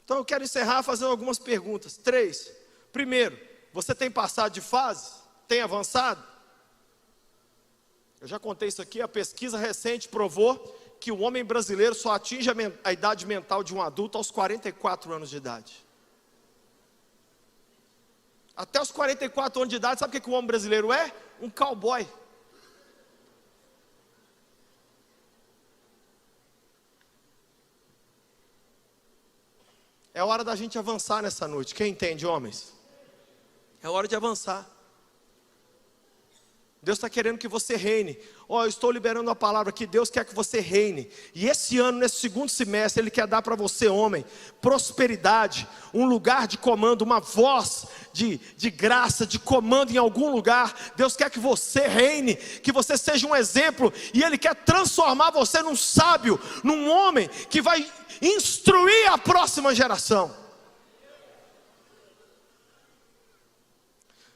Então eu quero encerrar fazendo algumas perguntas. 3. Primeiro, você tem passado de fase? Tem avançado? Eu já contei isso aqui, a pesquisa recente provou que o homem brasileiro só atinge a idade mental de um adulto aos 44 anos de idade. Até os 44 anos de idade, sabe o que o homem brasileiro é? Um cowboy. É hora da gente avançar nessa noite. Quem entende, homens? É hora de avançar. Deus está querendo que você reine. Eu estou liberando a palavra que Deus quer que você reine. E esse ano, nesse segundo semestre, Ele quer dar para você, homem, prosperidade, um lugar de comando, uma voz de graça, de comando em algum lugar. Deus quer que você reine, que você seja um exemplo. E Ele quer transformar você num sábio, num homem que vai instruir a próxima geração.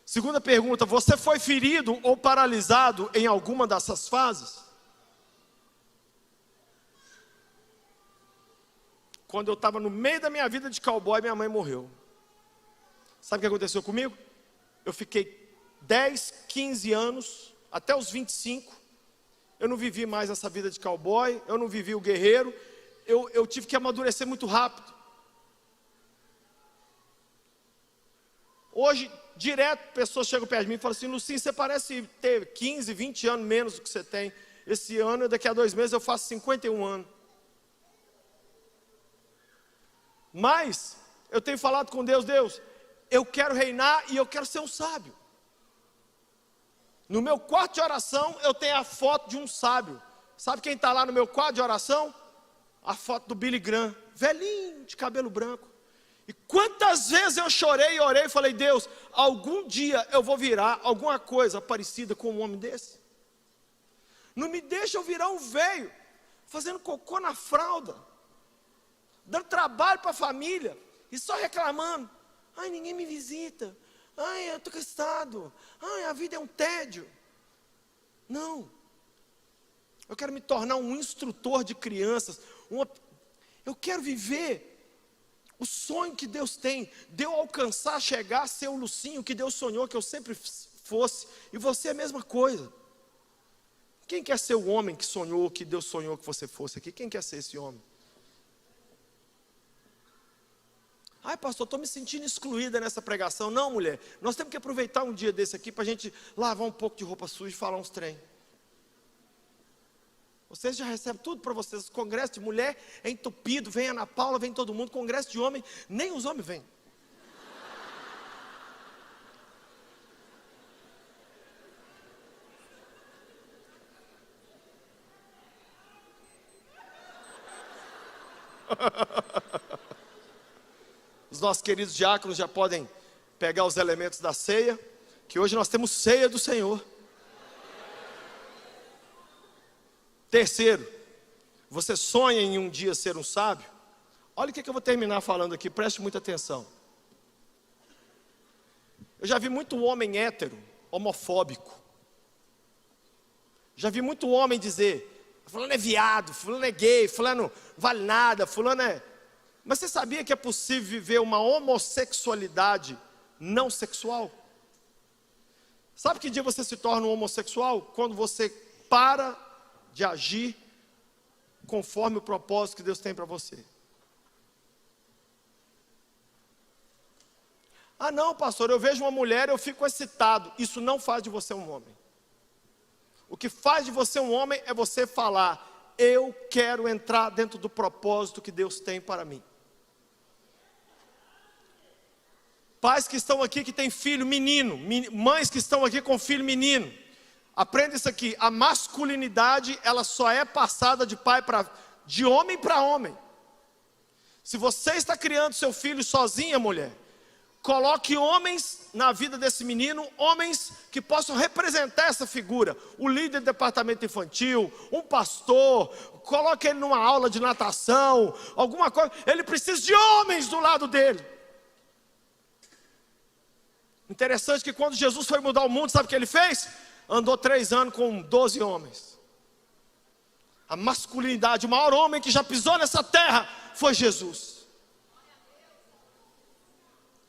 Segunda pergunta, você foi ferido ou paralisado em alguma dessas fases? Quando eu estava no meio da minha vida de cowboy, minha mãe morreu. Sabe o que aconteceu comigo? Eu fiquei 10, 15 anos, até os 25, eu não vivi mais essa vida de cowboy, eu não vivi o guerreiro, eu tive que amadurecer muito rápido. Hoje, direto, pessoas chegam perto de mim e falam assim: Lucinho, você parece ter 15, 20 anos menos do que você tem. Esse ano, daqui a 2 meses, eu faço 51 anos. Mas, eu tenho falado com Deus: Deus, eu quero reinar e eu quero ser um sábio. No meu quarto de oração, eu tenho a foto de um sábio. Sabe quem está lá no meu quarto de oração? A foto do Billy Graham, velhinho, de cabelo branco. E quantas vezes eu chorei e orei e falei: Deus, algum dia eu vou virar alguma coisa parecida com um homem desse. Não me deixa eu virar um velho, fazendo cocô na fralda, dando trabalho para a família, e só reclamando: ai, ninguém me visita, ai, eu estou cansado, ai, a vida é um tédio. Não, eu quero me tornar um instrutor de crianças, eu quero viver o sonho que Deus tem, de eu alcançar, chegar a ser o Lucinho que Deus sonhou que eu sempre fosse, e você é a mesma coisa. Quem quer ser o homem que sonhou, que Deus sonhou que você fosse aqui? Quem quer ser esse homem? Ai, pastor, estou me sentindo excluída nessa pregação. Não, mulher, nós temos que aproveitar um dia desse aqui para a gente lavar um pouco de roupa suja e falar uns trem. Vocês já recebem tudo para vocês. Congresso de mulher é entupido, vem a Ana Paula, vem todo mundo. Congresso de homem, nem os homens vêm. Os nossos queridos diáconos já podem pegar os elementos da ceia, que hoje nós temos ceia do Senhor. Terceiro, você sonha em um dia ser um sábio? Olha o que eu vou terminar falando aqui, preste muita atenção. Eu já vi muito homem hétero, homofóbico. Já vi muito homem dizer: fulano é viado, fulano é gay, fulano vale nada, fulano é... Mas você sabia que é possível viver uma homossexualidade não sexual? Sabe que dia você se torna um homossexual? Quando você para de agir conforme o propósito que Deus tem para você. Ah não, pastor, eu vejo uma mulher, eu fico excitado. Isso não faz de você um homem. O que faz de você um homem é você falar: eu quero entrar dentro do propósito que Deus tem para mim. Pais que estão aqui que têm filho menino, mães que estão aqui com filho menino, aprenda isso aqui: a masculinidade, ela só é passada de homem para homem. Se você está criando seu filho sozinha, mulher, coloque homens na vida desse menino, homens que possam representar essa figura, o líder do departamento infantil, um pastor, coloque ele numa aula de natação, alguma coisa, ele precisa de homens do lado dele. Interessante que quando Jesus foi mudar o mundo, sabe o que ele fez? Andou 3 anos com 12 homens. A masculinidade, o maior homem que já pisou nessa terra foi Jesus.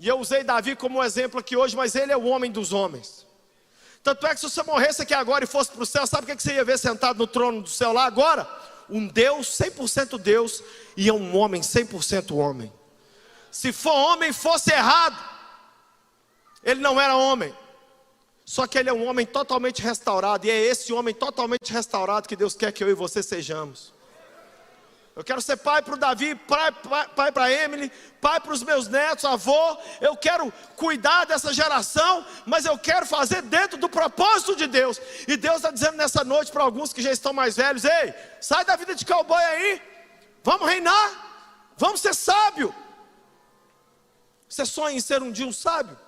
E eu usei Davi como exemplo aqui hoje, mas ele é o homem dos homens. Tanto é que se você morresse aqui agora e fosse para o céu, sabe o que você ia ver sentado no trono do céu lá agora? Um Deus 100% Deus e um homem 100% homem. Se for homem, fosse errado. Ele não era homem. Só que ele é um homem totalmente restaurado. E é esse homem totalmente restaurado que Deus quer que eu e você sejamos. Eu quero ser pai para o Davi, pai para a Emily, pai para os meus netos, avô. Eu quero cuidar dessa geração, mas eu quero fazer dentro do propósito de Deus. E Deus está dizendo nessa noite para alguns que já estão mais velhos: ei, sai da vida de cowboy aí, vamos reinar, vamos ser sábio. Você sonha em ser um dia um sábio?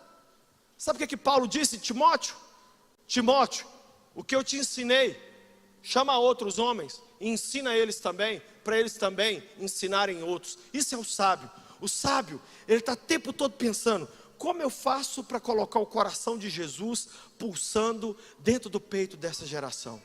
Sabe o que Paulo disse, Timóteo? Timóteo, o que eu te ensinei, chama outros homens e ensina eles também, para eles também ensinarem outros. Isso é o sábio. O sábio, ele está o tempo todo pensando: como eu faço para colocar o coração de Jesus pulsando dentro do peito dessa geração?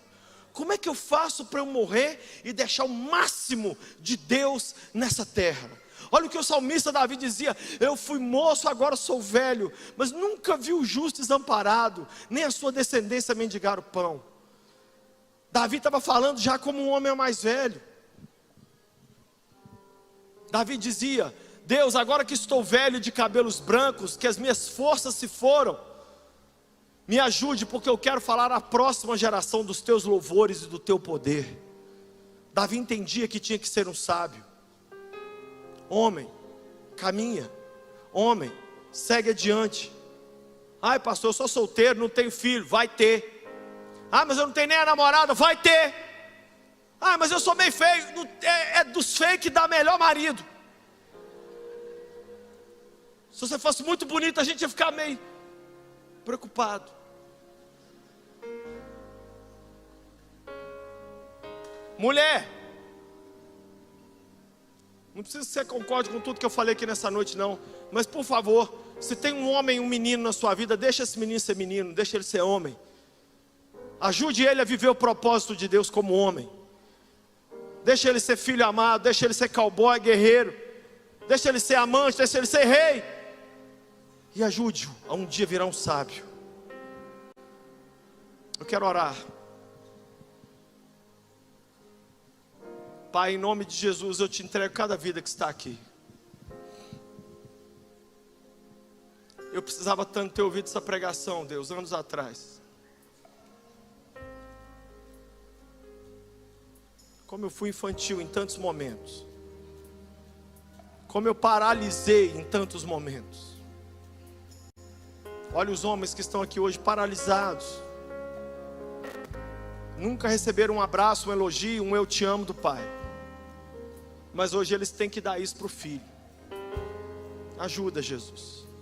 Como é que eu faço para eu morrer e deixar o máximo de Deus nessa terra? Olha o que o salmista Davi dizia: eu fui moço, agora sou velho, mas nunca vi o justo desamparado, nem a sua descendência mendigar o pão. Davi estava falando já como um homem mais velho. Davi dizia: Deus, agora que estou velho de cabelos brancos, que as minhas forças se foram, me ajude, porque eu quero falar à próxima geração dos teus louvores e do teu poder. Davi entendia que tinha que ser um sábio. Homem, caminha. Homem, segue adiante. Ai, pastor, eu sou solteiro, não tenho filho. Vai ter. Ah, mas eu não tenho nem a namorada. Vai ter. Ah, mas eu sou meio feio. É dos feios que dá melhor marido. Se você fosse muito bonito, a gente ia ficar meio preocupado. Mulher, não precisa que você concorde com tudo que eu falei aqui nessa noite não, mas por favor, se tem um homem, um menino na sua vida, deixa esse menino ser menino, deixa ele ser homem. Ajude ele a viver o propósito de Deus como homem. Deixa ele ser filho amado, deixa ele ser cowboy, guerreiro, deixa ele ser amante, deixa ele ser rei. E ajude-o a um dia virar um sábio. Eu quero orar. Pai, em nome de Jesus, eu te entrego cada vida que está aqui. Eu precisava tanto ter ouvido essa pregação, Deus, anos atrás. Como eu fui infantil em tantos momentos. Como eu paralisei em tantos momentos. Olha os homens que estão aqui hoje paralisados. Nunca receberam um abraço, um elogio, um eu te amo do pai. Mas hoje eles têm que dar isso para o filho. Ajuda, Jesus.